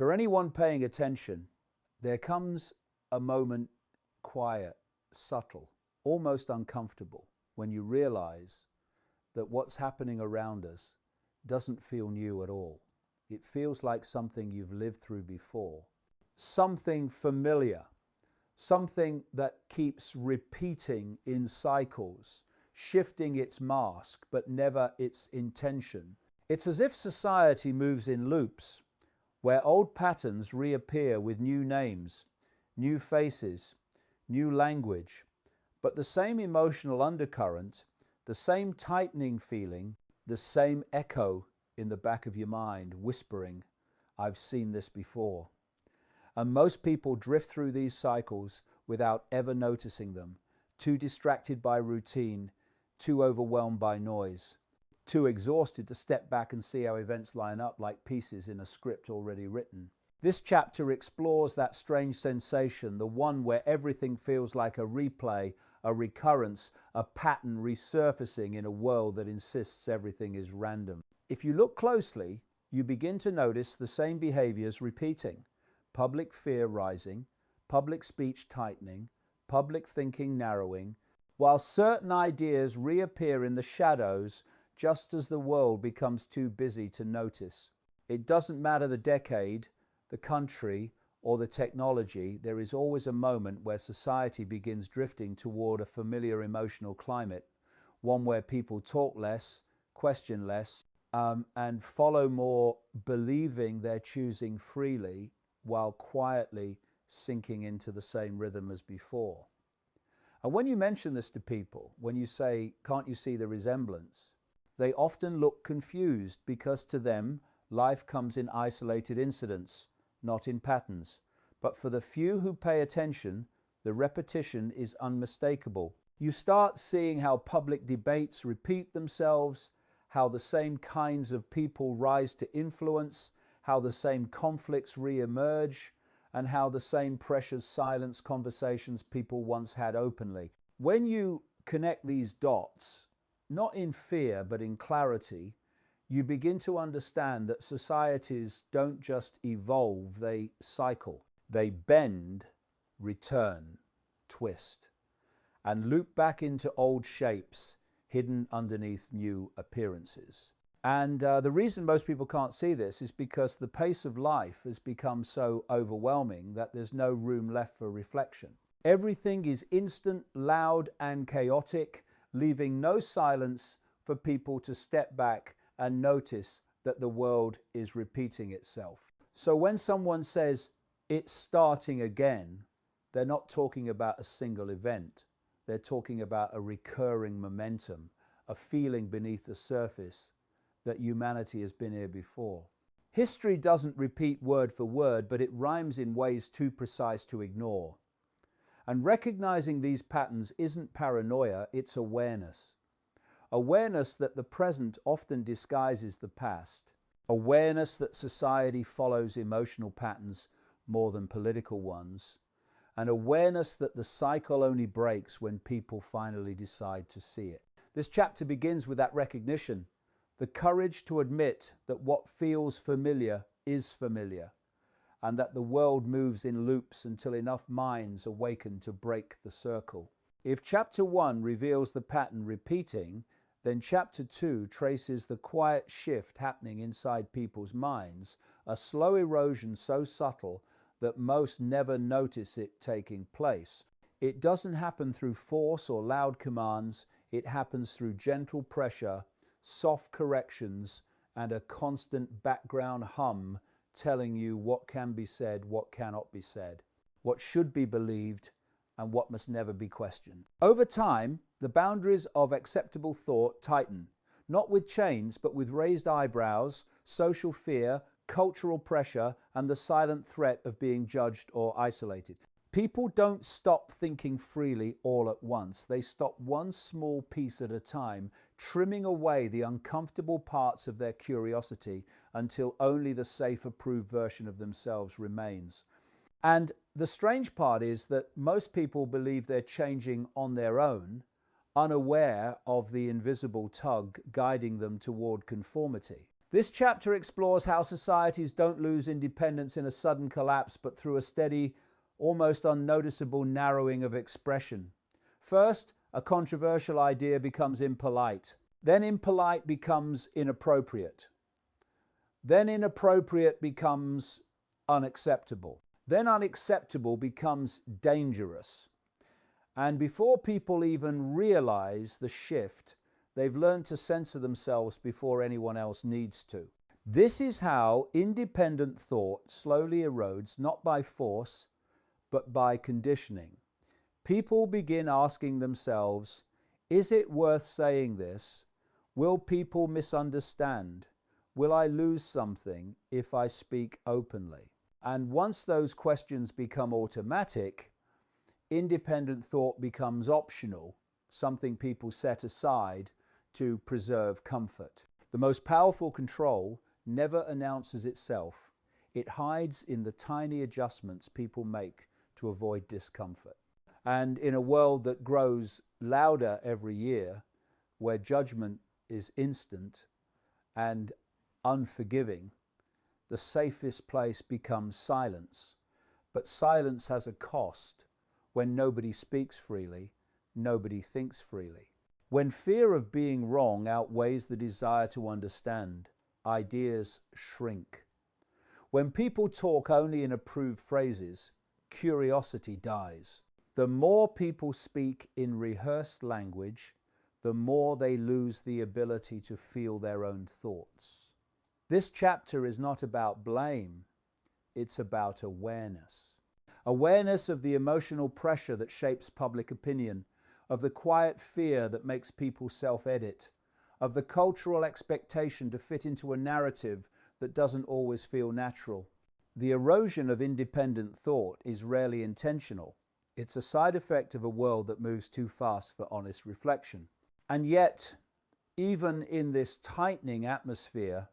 For anyone paying attention, there comes a moment, quiet, subtle, almost uncomfortable, when you realize that what's happening around us doesn't feel new at all. It feels like something you've lived through before, something familiar, something that keeps repeating in cycles, shifting its mask, but never its intention. It's as if society moves in loops, where old patterns reappear with new names, new faces, new language, but the same emotional undercurrent, the same tightening feeling, the same echo in the back of your mind whispering, "I've seen this before." And most people drift through these cycles without ever noticing them, too distracted by routine, too overwhelmed by noise, too exhausted to step back and see how events line up like pieces in a script already written. This chapter explores that strange sensation, the one where everything feels like a replay, a recurrence, a pattern resurfacing in a world that insists everything is random. If you look closely, you begin to notice the same behaviors repeating. Public fear rising, public speech tightening, public thinking narrowing, while certain ideas reappear in the shadows just as the world becomes too busy to notice. It doesn't matter the decade, the country, or the technology, there is always a moment where society begins drifting toward a familiar emotional climate, one where people talk less, question less, and follow more, believing they're choosing freely while quietly sinking into the same rhythm as before. And when you mention this to people, when you say, "Can't you see the resemblance?" they often look confused because to them, life comes in isolated incidents, not in patterns. But for the few who pay attention, the repetition is unmistakable. You start seeing how public debates repeat themselves, how the same kinds of people rise to influence, how the same conflicts re-emerge, and how the same pressures silence conversations people once had openly. When you connect these dots, not in fear but in clarity, you begin to understand that societies don't just evolve, they cycle. They bend, return, twist, and loop back into old shapes hidden underneath new appearances. And the reason most people can't see this is because the pace of life has become so overwhelming that there's no room left for reflection. Everything is instant, loud, and chaotic, leaving no silence for people to step back and notice that the world is repeating itself. So when someone says, "It's starting again," they're not talking about a single event. They're talking about a recurring momentum, a feeling beneath the surface that humanity has been here before. History doesn't repeat word for word, but it rhymes in ways too precise to ignore. And recognizing these patterns isn't paranoia, it's awareness. Awareness that the present often disguises the past. Awareness that society follows emotional patterns more than political ones. And awareness that the cycle only breaks when people finally decide to see it. This chapter begins with that recognition, the courage to admit that what feels familiar is familiar, and that the world moves in loops until enough minds awaken to break the circle. If chapter 1 reveals the pattern repeating, then chapter 2 traces the quiet shift happening inside people's minds, a slow erosion so subtle that most never notice it taking place. It doesn't happen through force or loud commands, it happens through gentle pressure, soft corrections, and a constant background hum telling you what can be said, what cannot be said, what should be believed, and what must never be questioned. Over time, the boundaries of acceptable thought tighten, not with chains, but with raised eyebrows, social fear, cultural pressure, and the silent threat of being judged or isolated. People don't stop thinking freely all at once. They stop one small piece at a time, trimming away the uncomfortable parts of their curiosity until only the safe, approved version of themselves remains. And the strange part is that most people believe they're changing on their own, unaware of the invisible tug guiding them toward conformity. This chapter explores how societies don't lose independence in a sudden collapse, but through a steady, almost unnoticeable narrowing of expression. First, a controversial idea becomes impolite. Then impolite becomes inappropriate. Then inappropriate becomes unacceptable. Then unacceptable becomes dangerous. And before people even realize the shift, they've learned to censor themselves before anyone else needs to. This is how independent thought slowly erodes, not by force, but by conditioning. People begin asking themselves, is it worth saying this? Will people misunderstand? Will I lose something if I speak openly? And once those questions become automatic, independent thought becomes optional, something people set aside to preserve comfort. The most powerful control never announces itself. It hides in the tiny adjustments people make to avoid discomfort. And in a world that grows louder every year, where judgment is instant and unforgiving, the safest place becomes silence. But silence has a cost. When nobody speaks freely, nobody thinks freely. When fear of being wrong outweighs the desire to understand, ideas shrink. When people talk only in approved phrases, curiosity dies. The more people speak in rehearsed language, the more they lose the ability to feel their own thoughts. This chapter is not about blame, it's about awareness. Awareness of the emotional pressure that shapes public opinion, of the quiet fear that makes people self-edit, of the cultural expectation to fit into a narrative that doesn't always feel natural. The erosion of independent thought is rarely intentional. It's a side effect of a world that moves too fast for honest reflection. And yet, even in this tightening atmosphere,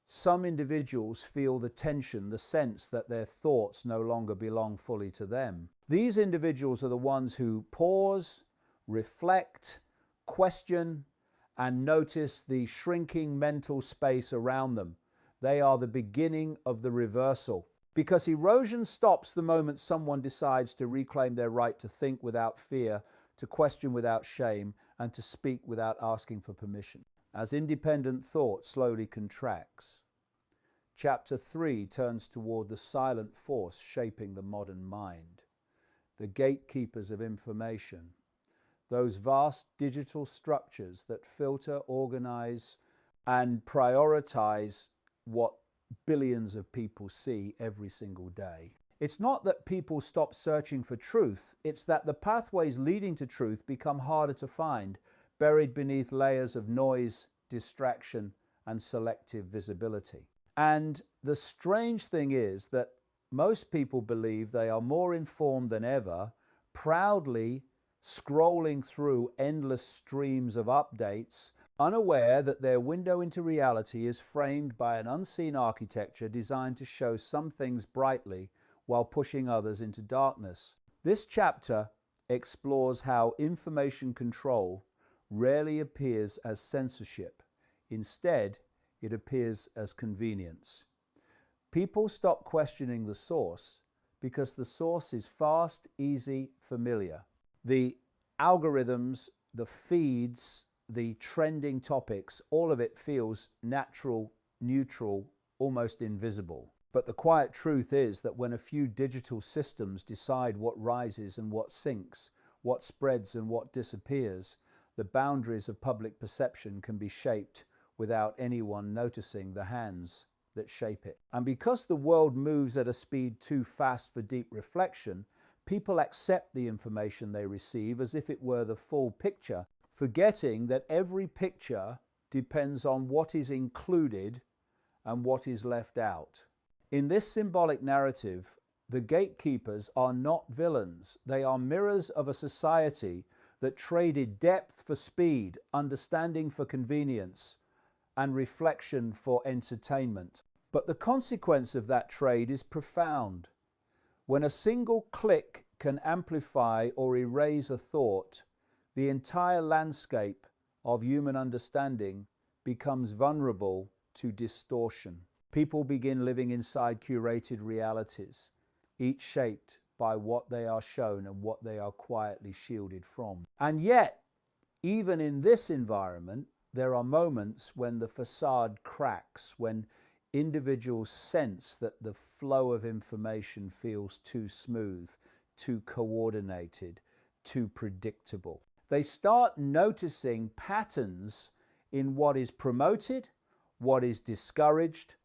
some individuals feel the tension, the sense that their thoughts no longer belong fully to them. These individuals are the ones who pause, reflect, question, and notice the shrinking mental space around them. They are the beginning of the reversal. Because erosion stops the moment someone decides to reclaim their right to think without fear, to question without shame, and to speak without asking for permission. As independent thought slowly contracts, Chapter 3 turns toward the silent force shaping the modern mind, the gatekeepers of information, those vast digital structures that filter, organize, and prioritize what billions of people see every single day. It's not that people stop searching for truth, it's that the pathways leading to truth become harder to find, buried beneath layers of noise, distraction, and selective visibility. And the strange thing is that most people believe they are more informed than ever, proudly scrolling through endless streams of updates, unaware that their window into reality is framed by an unseen architecture designed to show some things brightly while pushing others into darkness. This chapter explores how information control rarely appears as censorship. Instead, it appears as convenience. People stop questioning the source because the source is fast, easy, familiar. The algorithms, the feeds, the trending topics, all of it feels natural, neutral, almost invisible. But the quiet truth is that when a few digital systems decide what rises and what sinks, what spreads and what disappears, the boundaries of public perception can be shaped without anyone noticing the hands that shape it. And because the world moves at a speed too fast for deep reflection, people accept the information they receive as if it were the full picture, forgetting that every picture depends on what is included and what is left out. In this symbolic narrative, the gatekeepers are not villains. They are mirrors of a society that traded depth for speed, understanding for convenience, and reflection for entertainment. But the consequence of that trade is profound. When a single click can amplify or erase a thought, the entire landscape of human understanding becomes vulnerable to distortion. People begin living inside curated realities, each shaped by what they are shown and what they are quietly shielded from. And yet, even in this environment, there are moments when the facade cracks, when individuals sense that the flow of information feels too smooth, too coordinated, too predictable. They start noticing patterns in what is promoted, what is discouraged,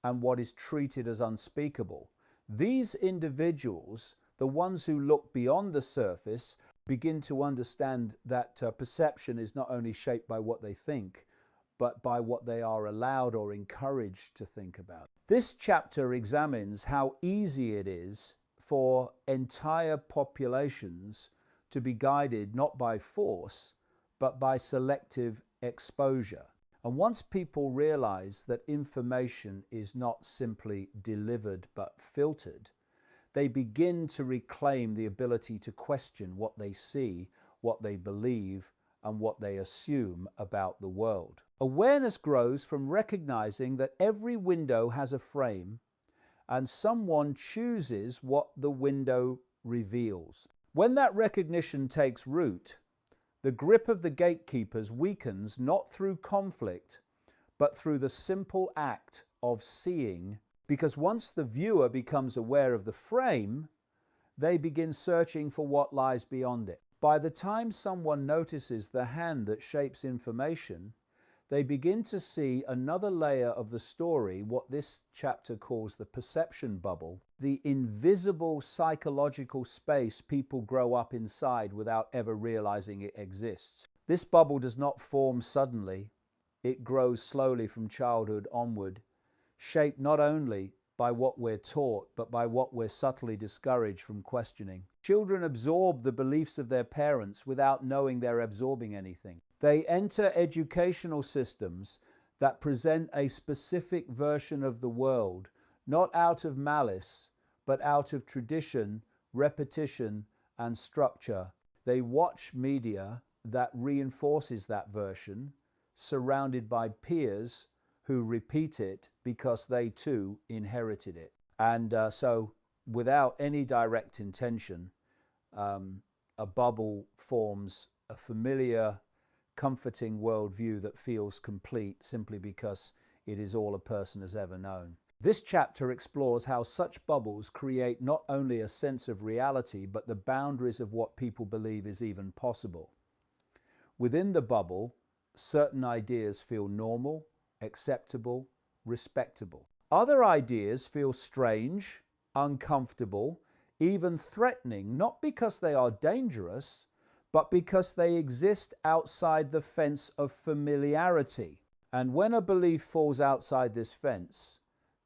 and what is treated as unspeakable. These individuals, the ones who look beyond the surface, begin to understand that perception is not only shaped by what they think, but by what they are allowed or encouraged to think about. This chapter examines how easy it is for entire populations to be guided not by force, but by selective exposure. And once people realize that information is not simply delivered but filtered, they begin to reclaim the ability to question what they see, what they believe, and what they assume about the world. Awareness grows from recognizing that every window has a frame, and someone chooses what the window reveals. When that recognition takes root, the grip of the gatekeepers weakens not through conflict, but through the simple act of seeing, because once the viewer becomes aware of the frame, they begin searching for what lies beyond it. By the time someone notices the hand that shapes information, they begin to see another layer of the story, what this chapter calls the perception bubble, the invisible psychological space people grow up inside without ever realizing it exists. This bubble does not form suddenly. It grows slowly from childhood onward, shaped not only by what we're taught, but by what we're subtly discouraged from questioning. Children absorb the beliefs of their parents without knowing they're absorbing anything. They enter educational systems that present a specific version of the world, not out of malice, but out of tradition, repetition, and structure. They watch media that reinforces that version, surrounded by peers who repeat it because they too inherited it. And so without any direct intention, a bubble forms a familiar, comforting worldview that feels complete simply because it is all a person has ever known. This chapter explores how such bubbles create not only a sense of reality, but the boundaries of what people believe is even possible. Within the bubble, certain ideas feel normal, acceptable, respectable. Other ideas feel strange, uncomfortable, even threatening, not because they are dangerous, but because they exist outside the fence of familiarity. And when a belief falls outside this fence,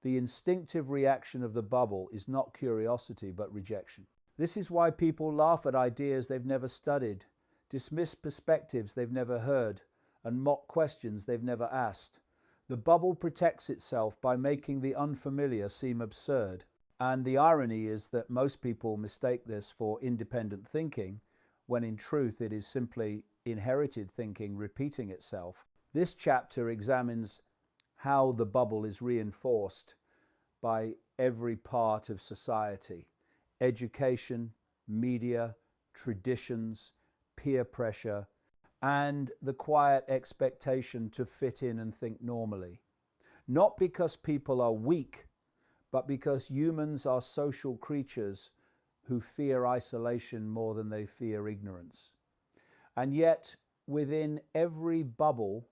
the instinctive reaction of the bubble is not curiosity, but rejection. This is why people laugh at ideas they've never studied, dismiss perspectives they've never heard, and mock questions they've never asked. The bubble protects itself by making the unfamiliar seem absurd. And the irony is that most people mistake this for independent thinking, when in truth it is simply inherited thinking repeating itself. This chapter examines how the bubble is reinforced by every part of society: education, media, traditions, peer pressure, and the quiet expectation to fit in and think normally. Not because people are weak, but because humans are social creatures who fear isolation more than they fear ignorance. And yet, within every bubble,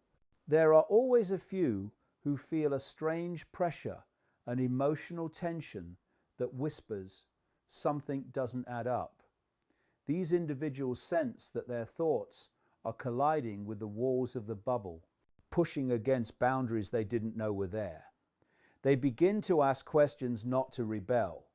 there are always a few who feel a strange pressure, an emotional tension that whispers something doesn't add up. These individuals sense that their thoughts are colliding with the walls of the bubble, pushing against boundaries they didn't know were there. They begin to ask questions not to rebel,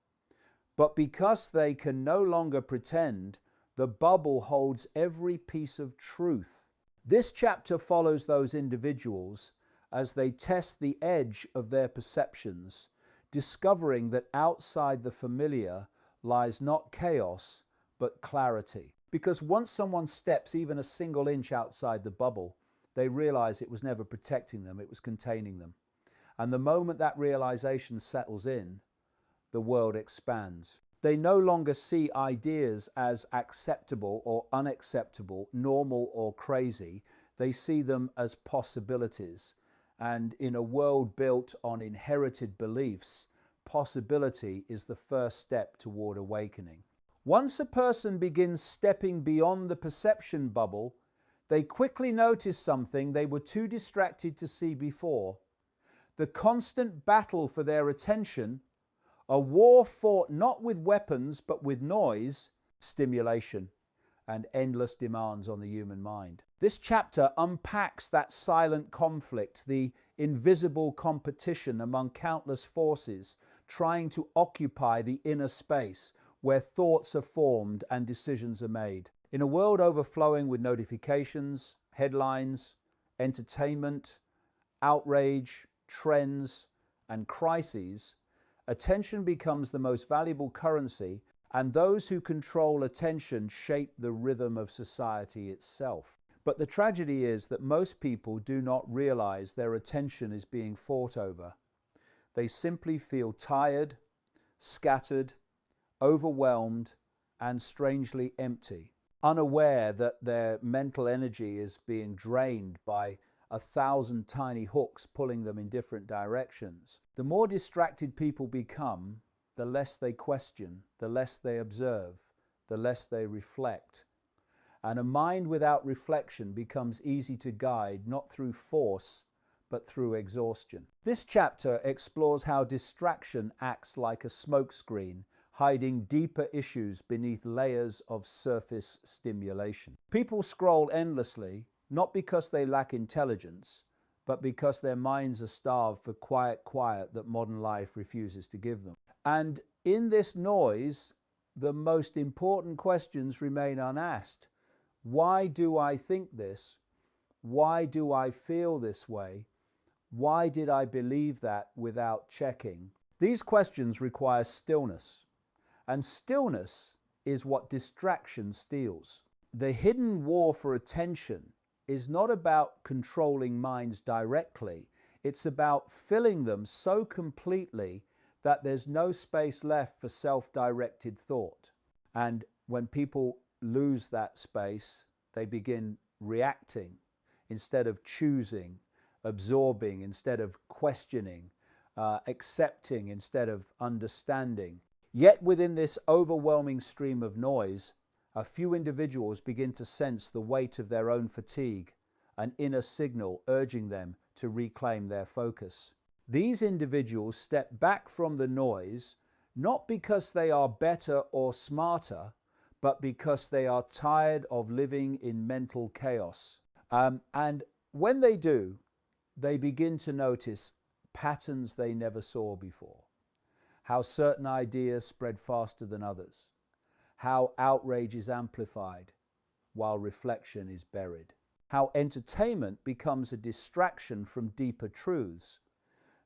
but because they can no longer pretend, the bubble holds every piece of truth. This chapter follows those individuals as they test the edge of their perceptions, discovering that outside the familiar lies not chaos, but clarity. Because once someone steps even a single inch outside the bubble, they realize it was never protecting them, it was containing them. And the moment that realization settles in, the world expands. They no longer see ideas as acceptable or unacceptable, normal or crazy. They see them as possibilities. And in a world built on inherited beliefs, possibility is the first step toward awakening. Once a person begins stepping beyond the perception bubble, they quickly notice something they were too distracted to see before. The constant battle for their attention, a war fought not with weapons but with noise, stimulation, and endless demands on the human mind. This chapter unpacks that silent conflict, the invisible competition among countless forces trying to occupy the inner space where thoughts are formed and decisions are made. In a world overflowing with notifications, headlines, entertainment, outrage, trends, and crises, attention becomes the most valuable currency, and those who control attention shape the rhythm of society itself. But the tragedy is that most people do not realize their attention is being fought over. They simply feel tired, scattered, overwhelmed, and strangely empty, unaware that their mental energy is being drained by 1,000 tiny hooks pulling them in different directions. The more distracted people become, the less they question, the less they observe, the less they reflect. And a mind without reflection becomes easy to guide, not through force, but through exhaustion. This chapter explores how distraction acts like a smokescreen, hiding deeper issues beneath layers of surface stimulation. People scroll endlessly, not because they lack intelligence, but because their minds are starved for quiet that modern life refuses to give them. And in this noise, the most important questions remain unasked. Why do I think this? Why do I feel this way? Why did I believe that without checking? These questions require stillness, and stillness is what distraction steals. The hidden war for attention is not about controlling minds directly. It's about filling them so completely that there's no space left for self-directed thought. And when people lose that space, they begin reacting instead of choosing, absorbing instead of questioning, accepting instead of understanding. Yet within this overwhelming stream of noise, a few individuals begin to sense the weight of their own fatigue, an inner signal urging them to reclaim their focus. These individuals step back from the noise, not because they are better or smarter, but because they are tired of living in mental chaos. And when they do, they begin to notice patterns they never saw before. How certain ideas spread faster than others. How outrage is amplified while reflection is buried. How entertainment becomes a distraction from deeper truths.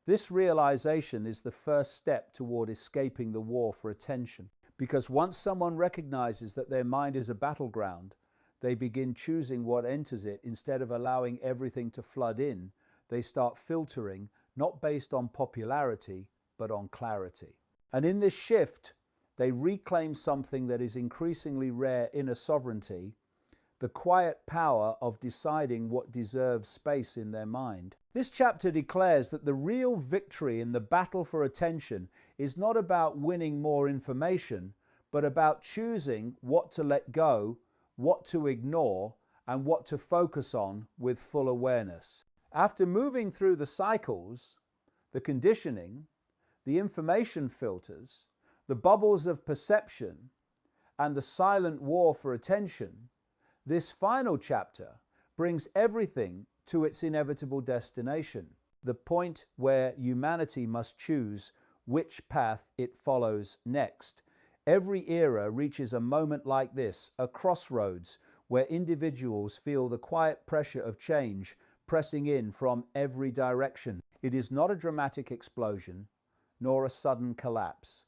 This realization is the first step toward escaping the war for attention. Because once someone recognizes that their mind is a battleground, they begin choosing what enters it instead of allowing everything to flood in. They start filtering, not based on popularity, but on clarity. And in this shift, they reclaim something that is increasingly rare inner sovereignty, the quiet power of deciding what deserves space in their mind. This chapter declares that the real victory in the battle for attention is not about winning more information, but about choosing what to let go, what to ignore, and what to focus on with full awareness. After moving through the cycles, the conditioning, the information filters, the bubbles of perception, and the silent war for attention, this final chapter brings everything to its inevitable destination, the point where humanity must choose which path it follows next. Every era reaches a moment like this, a crossroads where individuals feel the quiet pressure of change pressing in from every direction. It is not a dramatic explosion, nor a sudden collapse.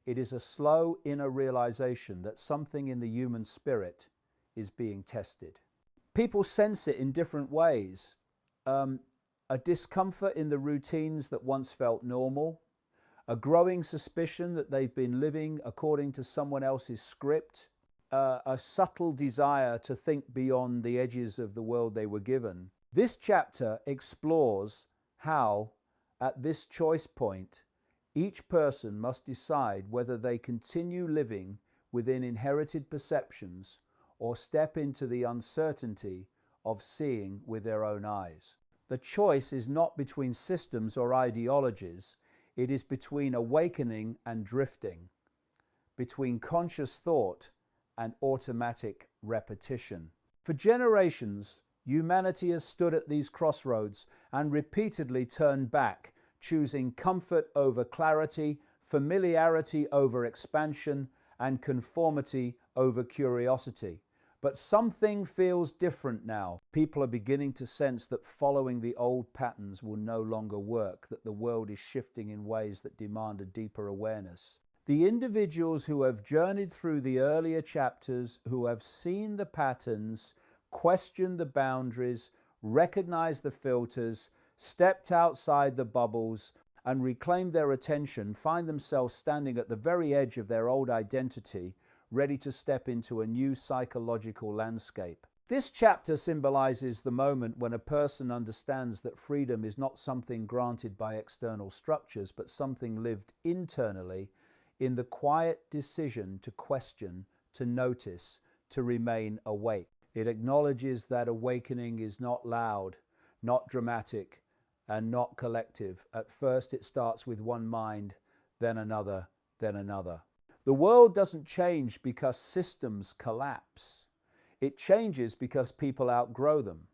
It is a slow inner realization that something in the human spirit is being tested. People sense it in different ways. a discomfort in the routines that once felt normal, a growing suspicion that they've been living according to someone else's script, a subtle desire to think beyond the edges of the world they were given. This chapter explores how, at this choice point, each person must decide whether they continue living within inherited perceptions or step into the uncertainty of seeing with their own eyes. The choice is not between systems or ideologies, it is between awakening and drifting, between conscious thought and automatic repetition. For generations, humanity has stood at these crossroads and repeatedly turned back, choosing comfort over clarity, familiarity over expansion, and conformity over curiosity. But something feels different now. People are beginning to sense that following the old patterns will no longer work, that the world is shifting in ways that demand a deeper awareness. The individuals who have journeyed through the earlier chapters, who have seen the patterns, questioned the boundaries, recognized the filters, stepped outside the bubbles, and reclaimed their attention, find themselves standing at the very edge of their old identity, ready to step into a new psychological landscape. This chapter symbolizes the moment when a person understands that freedom is not something granted by external structures, but something lived internally in the quiet decision to question, to notice, to remain awake. It acknowledges that awakening is not loud, not dramatic, and not collective. At first it starts with one mind, then another, then another. The world doesn't change because systems collapse. It changes because people outgrow them.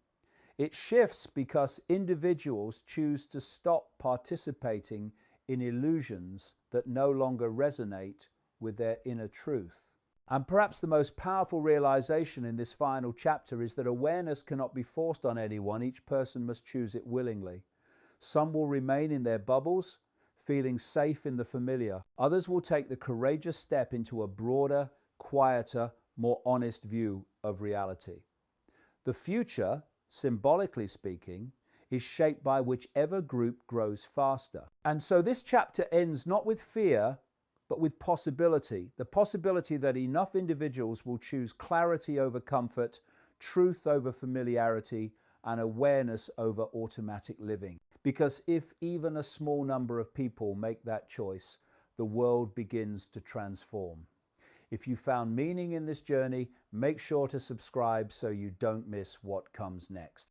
It shifts because individuals choose to stop participating in illusions that no longer resonate with their inner truth. And perhaps the most powerful realization in this final chapter is that awareness cannot be forced on anyone. Each person must choose it willingly. Some will remain in their bubbles, feeling safe in the familiar. Others will take the courageous step into a broader, quieter, more honest view of reality. The future, symbolically speaking, is shaped by whichever group grows faster. And so this chapter ends not with fear, but with possibility. The possibility that enough individuals will choose clarity over comfort, truth over familiarity, and awareness over automatic living. Because if even a small number of people make that choice, the world begins to transform. If you found meaning in this journey, make sure to subscribe so you don't miss what comes next.